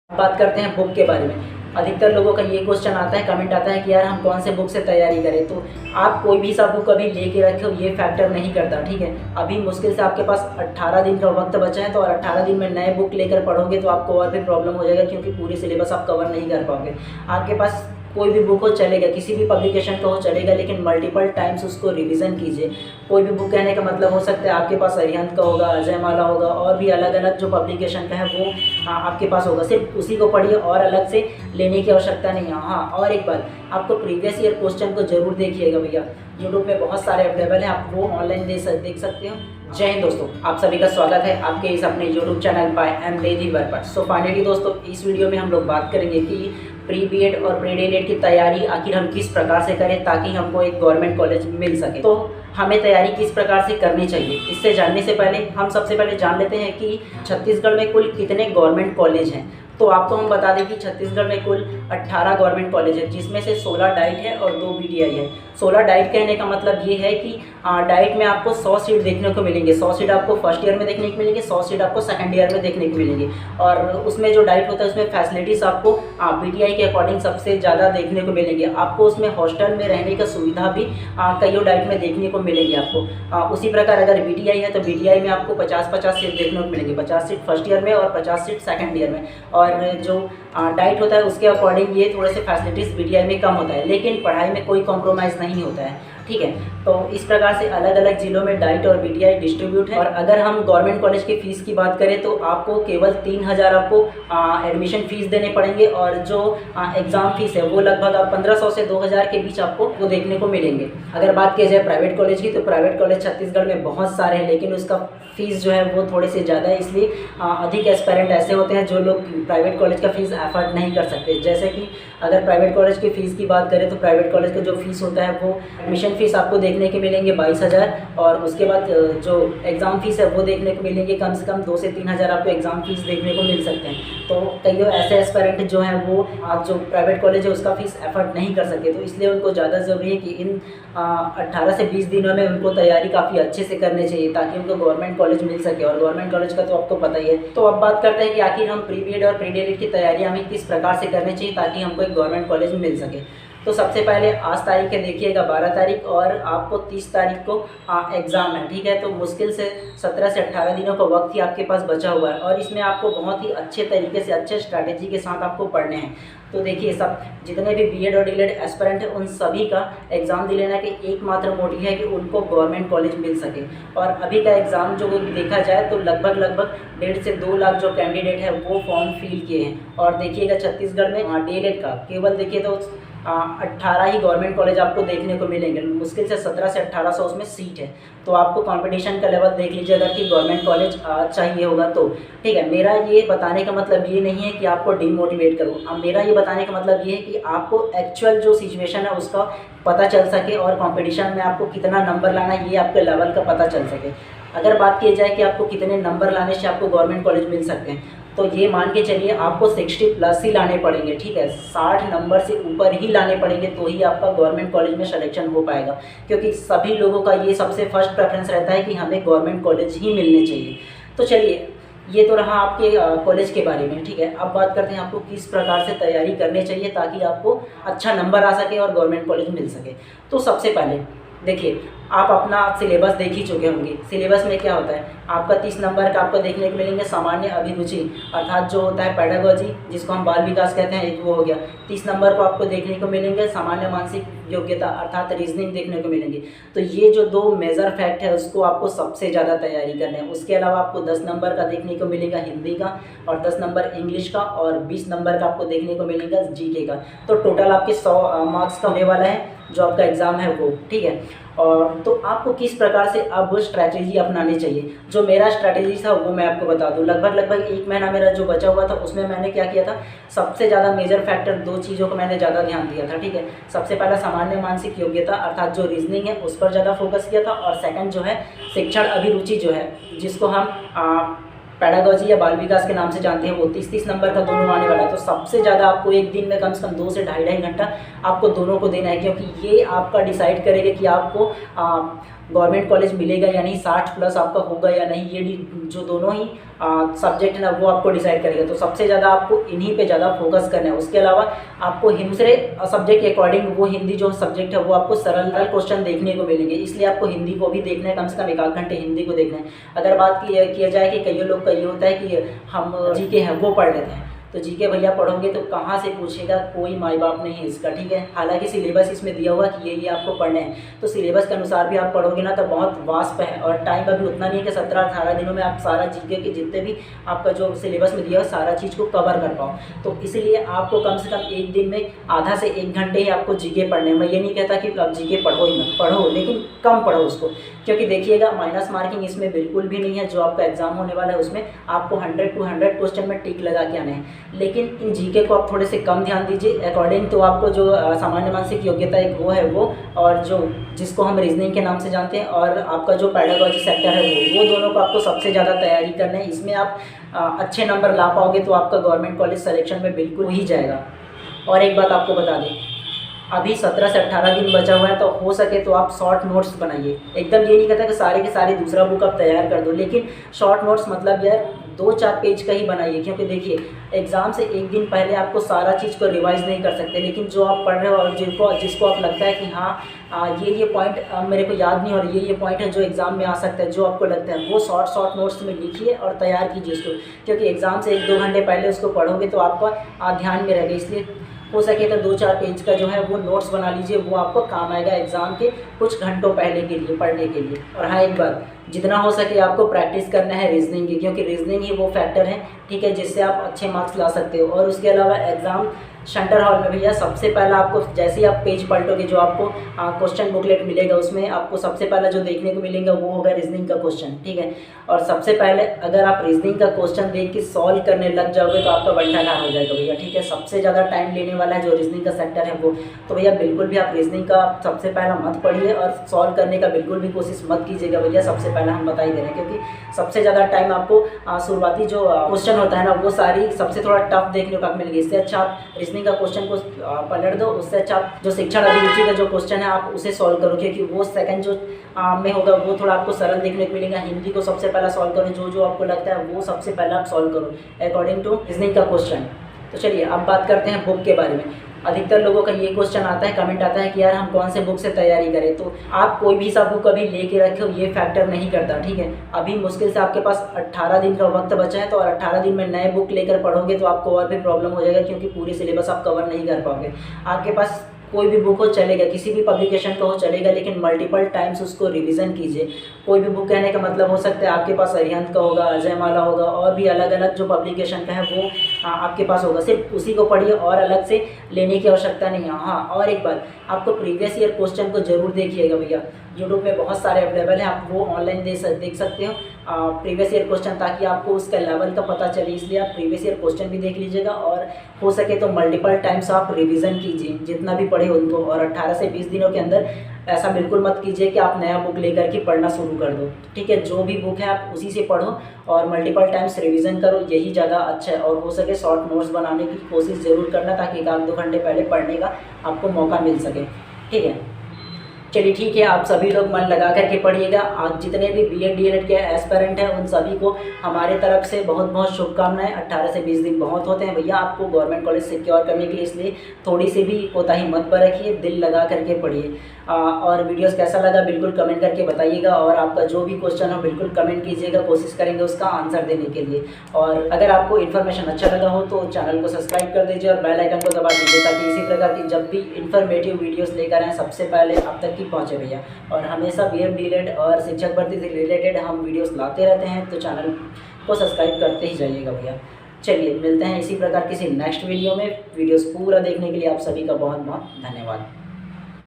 बात करते हैं बुक के बारे में। अधिकतर लोगों का ये क्वेश्चन आता है, कमेंट आता है कि यार हम कौन से बुक से तैयारी करें। तो आप कोई भी सा बुक अभी लेके रखे ये फैक्टर नहीं करता, ठीक है। अभी मुश्किल से आपके पास 18 दिन का वक्त बचा है, तो और 18 दिन में नए बुक लेकर पढ़ोगे तो आपको और भी प्रॉब्लम हो जाएगा, क्योंकि पूरी सिलेबस आप कवर नहीं कर पाओगे। आपके पास कोई भी बुक हो चलेगा, किसी भी पब्लिकेशन का हो चलेगा, लेकिन मल्टीपल टाइम्स उसको रिवीजन कीजिए। कोई भी बुक कहने का मतलब हो सकता है आपके पास अरिहंत का होगा, अजय माला होगा, और भी अलग अलग जो पब्लिकेशन का है वो आपके पास होगा। सिर्फ उसी को पढ़िए और अलग से लेने की आवश्यकता नहीं है। हाँ, और एक बात, आपको प्रीवियस ईयर क्वेश्चन को जरूर देखिएगा भैया। यूट्यूब पे बहुत सारे अवेलेबल हैं, आप वो ऑनलाइन देख सकते हो। जय हिंद दोस्तों, आप सभी का स्वागत है आपके इस अपने यूट्यूब चैनल बाय एम बेदी वर्पट। सो फाइनली दोस्तों, इस वीडियो में हम लोग बात करेंगे कि प्री बीएड और प्री डीएलएड की तैयारी आखिर हम किस प्रकार से करें ताकि हमको एक गवर्नमेंट कॉलेज मिल सके। तो हमें तैयारी किस प्रकार से करनी चाहिए, इससे जानने से पहले हम सबसे पहले जान लेते हैं कि छत्तीसगढ़ में कुल कितने गवर्नमेंट कॉलेज हैं। तो आपको हम बता दें कि छत्तीसगढ़ में कुल 18 गवर्नमेंट कॉलेज है, जिसमें से 16 डाइट है और 2 बीडीआई है। 16 डाइट कहने का मतलब ये है कि डाइट में आपको 100 सीट देखने को मिलेंगे। 100 सीट आपको फर्स्ट ईयर में देखने को मिलेंगे, 100 सीट आपको सेकंड ईयर में देखने को मिलेंगे। और उसमें जो डाइट होता है उसमें फैसिलिटीज़ आपको बीटीआई के अकॉर्डिंग सबसे ज़्यादा देखने को मिलेंगे। आपको उसमें हॉस्टल में रहने का सुविधा भी कईयों डाइट में देखने को मिलेगी आपको। उसी प्रकार अगर बीटीआई है तो बीटीआई में आपको 50-50 सीट देखने को मिलेंगे, 50 सीट फर्स्ट ईयर में और 50 सीट सेकंड ईयर में। और जो डाइट होता है उसके अकॉर्डिंग ये थोड़े से फैसिलिटीज़ बीटीआई में कम होता है, लेकिन पढ़ाई में कोई कॉम्प्रोमाइज़ नहीं होता है, ठीक है। तो इस प्रकार से अलग अलग जिलों में डाइट और बीटीआई डिस्ट्रीब्यूट है। और अगर हम गवर्नमेंट कॉलेज की फ़ीस की बात करें तो आपको केवल 3000 आपको एडमिशन फ़ीस देने पड़ेंगे, और जो एग्ज़ाम फ़ीस है वो लगभग आप 1500 से 2000 के बीच आपको वो देखने को मिलेंगे। अगर बात की जाए प्राइवेट कॉलेज की, तो प्राइवेट कॉलेज छत्तीसगढ़ में बहुत सारे हैं, लेकिन उसका फ़ीस जो है वो थोड़े से ज़्यादा है। इसलिए अधिक एस्पायरेंट ऐसे होते हैं जो लोग प्राइवेट कॉलेज का फ़ीस एफर्ट नहीं कर सकते। जैसे कि अगर प्राइवेट कॉलेज की फ़ीस की बात करें तो प्राइवेट कॉलेज का जो फ़ीस होता है वो एडमिशन फ़ीस आपको देखने के मिलेंगे 22,000, और उसके बाद जो एग्ज़ाम फ़ीस है वो देखने को मिलेंगे कम से कम 2 से 3000 आपको एग्ज़ाम फ़ीस देखने को मिल सकते हैं। तो कई ऐसे एस्पायरेंट जो हैं वो जो प्राइवेट कॉलेज है उसका फ़ीस एफर्ट नहीं कर सकते, तो इसलिए उनको ज़्यादा ज़रूरी है कि इन 18 से 20 दिनों में उनको तैयारी काफ़ी अच्छे से करनी चाहिए ताकि उनको गवर्नमेंट कॉलेज मिल सके। और गवर्नमेंट कॉलेज का तो आपको पता ही है। तो अब बात करते हैं कि आखिर हम प्री बीएड और प्री डीएलएड की तैयारी हमें किस प्रकार से करनी चाहिए ताकि हमको एक गवर्नमेंट कॉलेज मिल सके। तो सबसे पहले आज तारीख है देखिएगा 12 तारीख, और आपको 30 तारीख को एग्ज़ाम है, ठीक है। तो मुश्किल से 17 से 18 दिनों का वक्त ही आपके पास बचा हुआ है, और इसमें आपको बहुत ही अच्छे तरीके से अच्छे स्ट्रैटेजी के साथ आपको पढ़ने हैं। तो देखिए, सब जितने भी बीएड और डीएलएड एस्पिरेंट हैं उन सभी का एग्ज़ाम दिलाना के एकमात्र मोटिव है कि उनको गवर्नमेंट कॉलेज मिल सके। और अभी का एग्ज़ाम जो देखा जाए तो लगभग 1.5 से 2 लाख जो कैंडिडेट है वो फॉर्म फिल किए हैं। और देखिएगा छत्तीसगढ़ में डीएलएड का केवल देखिए तो 18 ही गवर्नमेंट कॉलेज आपको देखने को मिलेंगे। मुश्किल से 17 से 1800 उसमें सीट है। तो आपको कंपटीशन का लेवल देख लीजिए अगर कि गवर्नमेंट कॉलेज चाहिए होगा तो, ठीक है। मेरा ये बताने का मतलब ये नहीं है कि आपको डिमोटिवेट करूँ। अब मेरा ये बताने का मतलब ये है कि आपको एक्चुअल जो सिचुएशन है उसका पता चल सके, और कंपटीशन में आपको कितना नंबर लाना है ये आपके लेवल का पता चल सके। अगर बात की जाए कि आपको कितने नंबर लाने से आपको गवर्नमेंट कॉलेज मिल सकते हैं, तो ये मान के चलिए आपको 60+ ही लाने पड़ेंगे, ठीक है। 60 नंबर से ऊपर ही लाने पड़ेंगे तो ही आपका गवर्नमेंट कॉलेज में सिलेक्शन हो पाएगा, क्योंकि सभी लोगों का ये सबसे फर्स्ट प्रेफरेंस रहता है कि हमें गवर्नमेंट कॉलेज ही मिलने चाहिए। तो चलिए, ये तो रहा आपके कॉलेज के बारे में, ठीक है। अब बात करते हैं आपको किस प्रकार से तैयारी करनी चाहिए ताकि आपको अच्छा नंबर आ सके और गवर्नमेंट कॉलेज मिल सके। तो सबसे पहले देखिए, आप अपना सिलेबस देख ही चुके होंगे। सिलेबस में क्या होता है, आपका 30 नंबर का आपको देखने को मिलेंगे सामान्य अभिरुचि, अर्थात जो होता है पेडागोजी, जिसको हम बाल विकास कहते हैं, एक वो हो गया। 30 नंबर को आपको देखने को मिलेंगे सामान्य मानसिक योग्यता, अर्थात रीजनिंग देखने को मिलेंगे। तो ये जो 2 मेजर फैक्ट है उसको आपको सबसे ज़्यादा तैयारी करना है। उसके अलावा आपको 10 नंबर का देखने को मिलेगा हिंदी का, और 10 नंबर इंग्लिश का, और 20 नंबर का आपको देखने को मिलेगा जीके का। तो टोटल आपके 100 मार्क्स का होने वाला है जो आपका एग्ज़ाम है वो, ठीक है। और तो आपको किस प्रकार से अब स्ट्रैटेजी अपनानी चाहिए। जो मेरा स्ट्रैटेजी था वो मैं आपको बता दूं। लगभग 1 महीना मेरा जो बचा हुआ था उसमें मैंने क्या किया था, सबसे ज़्यादा मेजर फैक्टर 2 चीज़ों को मैंने ज़्यादा ध्यान दिया था, ठीक है। सबसे पहला सामान्य मानसिक योग्यता अर्थात जो रीजनिंग है उस पर ज़्यादा फोकस किया था, और सेकंड जो है शिक्षण अभिरुचि जो है, जिसको हम पेडागोजी या बाल विकास के नाम से जानते हैं, वो 30-30 नंबर का दोनों आने वाला है। तो सबसे ज़्यादा आपको एक दिन में कम से कम 2 से ढाई घंटा आपको दोनों को देना है, क्योंकि ये आपका डिसाइड करेगा कि आपको गवर्नमेंट कॉलेज मिलेगा या नहीं, 60 प्लस आपका होगा या नहीं, ये जो दोनों ही सब्जेक्ट है ना वो आपको डिसाइड करेगा। तो सबसे ज़्यादा आपको इन्हीं पे ज़्यादा फोकस करना है। उसके अलावा आपको दूसरे सब्जेक्ट के अकॉर्डिंग वो हिंदी जो सब्जेक्ट है वो आपको सरल क्वेश्चन देखने को मिलेंगे, इसलिए आपको हिंदी को भी देखना है, कम से कम 1 आध घंटे हिंदी को देखना है। अगर बात किया जाए कि कई लोग का ये होता है कि हम जीके हैं वो पढ़ लेते हैं, तो जीके भैया पढ़ोगे तो कहाँ से पूछेगा, कोई माई बाप नहीं है इसका, ठीक है। हालांकि सिलेबस इसमें दिया हुआ कि ये आपको पढ़ने हैं, तो सिलेबस के अनुसार भी आप पढ़ोगे ना तो बहुत वास्प है, और टाइम अभी उतना नहीं है कि 17-18 दिनों में आप सारा जीके के जितने भी आपका जो सिलेबस में दिया हो सारा चीज़ को कवर कर पाओ। तो इसलिए आपको कम से कम एक दिन में आधा से 1 घंटे ही आपको जीके पढ़ने हैं। मैं ये नहीं कहता कि आप जीके पढ़ो ही मत, पढ़ो लेकिन कम पढ़ो उसको, क्योंकि देखिएगा माइनस मार्किंग इसमें बिल्कुल भी नहीं है। जो आपका एग्जाम होने वाला है उसमें आपको 100 to 100 क्वेश्चन में टिक लगा के आने हैं, लेकिन इन जीके को आप थोड़े से कम ध्यान दीजिए। अकॉर्डिंग तो आपको जो सामान्य मानसिक योग्यता एक वो है वो, और जो जिसको हम रीजनिंग के नाम से जानते हैं, और आपका जो पेडागोजी सेक्टर है वो दोनों को आपको सबसे ज़्यादा तैयारी करना है। इसमें आप अच्छे नंबर ला पाओगे तो आपका गवर्नमेंट कॉलेज सिलेक्शन में बिल्कुल ही जाएगा। और एक बात आपको बता दें, अभी 17 से 18 दिन बचा हुआ है, तो हो सके तो आप शॉर्ट नोट्स बनाइए। एकदम ये नहीं कहता कि सारे के सारे दूसरा बुक आप तैयार कर दो, लेकिन शॉर्ट नोट्स मतलब यार 2-4 पेज का ही बनाइए, क्योंकि देखिए एग्ज़ाम से एक दिन पहले आपको सारा चीज़ को रिवाइज़ नहीं कर सकते, लेकिन जो आप पढ़ रहे हो और जिसको आप लगता है कि हाँ ये पॉइंट मेरे को याद नहीं, और ये पॉइंट है जो एग्ज़ाम में आ सकता है, जो आपको लगता है वो शॉर्ट नोट्स में लिखिए और तैयार कीजिए उसको, क्योंकि एग्ज़ाम से 1-2 घंटे पहले उसको पढ़ोगे तो आपका ध्यान में रहेगा। इसलिए हो सके तो 2-4 पेज का जो है वो नोट्स बना लीजिए, वो आपको काम आएगा एग्ज़ाम के कुछ घंटों पहले के लिए पढ़ने के लिए। और हाँ, एक बात, जितना हो सके आपको प्रैक्टिस करना है रीजनिंग की, क्योंकि रीजनिंग ही वो फैक्टर है, ठीक है, जिससे आप अच्छे मार्क्स ला सकते हो। और उसके अलावा एग्ज़ाम सेंटर हॉल में भैया सबसे पहला आपको जैसे ही आप पेज पलटोगे, जो आपको क्वेश्चन बुकलेट मिलेगा उसमें आपको सबसे पहला जो देखने को मिलेगा वो होगा रीजनिंग का क्वेश्चन, ठीक है। और सबसे पहले अगर आप रीजनिंग का क्वेश्चन देख के सॉल्व करने लग जाओगे तो आपका बंटा ढाल हो जाएगा भैया, ठीक है। सबसे ज़्यादा टाइम लेने वाला है जो रीजनिंग का सेक्टर है वो, तो भैया बिल्कुल भी आप रीजनिंग का सबसे पहला मत पढ़िए, और सॉल्व करने का बिल्कुल भी कोशिश मत कीजिएगा भैया, सबसे पहला हम बता ही दे रहे हैं, क्योंकि सबसे ज़्यादा टाइम आपको शुरुआती जो क्वेश्चन होता है ना वो सारी सबसे थोड़ा टफ देखने को मिलेगी। इससे अच्छा आप रीजनिंग का क्वेश्चन को पलट दो, उससे अच्छा आप जो शिक्षण अभिरुचि का जो क्वेश्चन है आप उसे सॉल्व करो, क्योंकि वो सेकंड जो में होगा वो थोड़ा आपको सरल देखने को मिलेगा। हिंदी को सबसे पहला सॉल्व करो, जो आपको लगता है वो सबसे पहला आप सॉल्व करो अकॉर्डिंग टू रीजनिंग का क्वेश्चन। तो चलिए अब बात करते हैं बुक के बारे में। अधिकतर लोगों का ये क्वेश्चन आता है, कमेंट आता है कि यार हम कौन से बुक से तैयारी करें। तो आप कोई भी सा बुक अभी लेके रखे हो ये फैक्टर नहीं करता, ठीक है। अभी मुश्किल से आपके पास 18 दिन का वक्त बचा है, तो और 18 दिन में नए बुक लेकर पढ़ोगे तो आपको और भी प्रॉब्लम हो जाएगा, क्योंकि पूरी सिलेबस आप कवर नहीं कर पाओगे। आपके पास कोई भी बुक हो चलेगा, किसी भी पब्लिकेशन का हो चलेगा, लेकिन मल्टीपल टाइम्स उसको रिवीजन कीजिए। कोई भी बुक कहने का मतलब हो सकता है आपके पास अरिहंत का होगा, अजय माला होगा, और भी अलग अलग जो पब्लिकेशन का है वो आपके पास होगा, सिर्फ उसी को पढ़िए और अलग से लेने की आवश्यकता नहीं है। हाँ, और एक बात, आपको प्रीवियस ईयर क्वेश्चन को जरूर देखिएगा भैया, यूट्यूब पे बहुत सारे अवेलेबल हैं, आप वो ऑनलाइन देख सकते हो प्रीवियस ईयर क्वेश्चन, ताकि आपको उसका लेवल का पता चले। इसलिए आप प्रीवियस ईयर क्वेश्चन भी देख लीजिएगा, और हो सके तो मल्टीपल टाइम्स आप रिवीजन कीजिए जितना भी पढ़े उनको। और 18 से 20 दिनों के अंदर ऐसा बिल्कुल मत कीजिए कि आप नया बुक लेकर के पढ़ना शुरू कर दो, ठीक है। जो भी बुक है आप उसी से पढ़ो और मल्टीपल टाइम्स रिवीजन करो, यही ज़्यादा अच्छा है। और हो सके शॉर्ट नोट्स बनाने की कोशिश ज़रूर करना, ताकि 1-2 घंटे पहले पढ़ने का आपको मौका मिल सके, ठीक है। चलिए ठीक है, आप सभी लोग मन लगा करके पढ़िएगा। आज जितने भी बीएड डीएलएड के एस्पिरेंट हैं उन सभी को हमारे तरफ से बहुत बहुत शुभकामनाएं। 18 से 20 दिन बहुत होते हैं भैया आपको गवर्नमेंट कॉलेज सिक्योर करने के लिए, इसलिए थोड़ी सी भी कोताही मत बरतिए, दिल लगा करके पढ़िए। और वीडियोस कैसा लगा बिल्कुल कमेंट करके बताइएगा, और आपका जो भी क्वेश्चन हो बिल्कुल कमेंट कीजिएगा, कोशिश करेंगे उसका आंसर देने के लिए। और अगर आपको इन्फॉर्मेशन अच्छा लगा हो तो चैनल को सब्सक्राइब कर दीजिए और बेल आइकन को दबा दीजिए, ताकि इसी प्रकार की जब भी इन्फॉर्मेटिव वीडियोस लेकर आएँ सबसे पहले आप तक की पहुँचे भैया। और हमेशा बीएड डीएलएड और शिक्षक भर्ती से रिलेटेड हम वीडियोस लाते रहते हैं, तो चैनल को सब्सक्राइब करते ही जाइएगा भैया। चलिए मिलते हैं इसी प्रकार किसी नेक्स्ट वीडियो में। वीडियोस पूरा देखने के लिए आप सभी का बहुत बहुत धन्यवाद।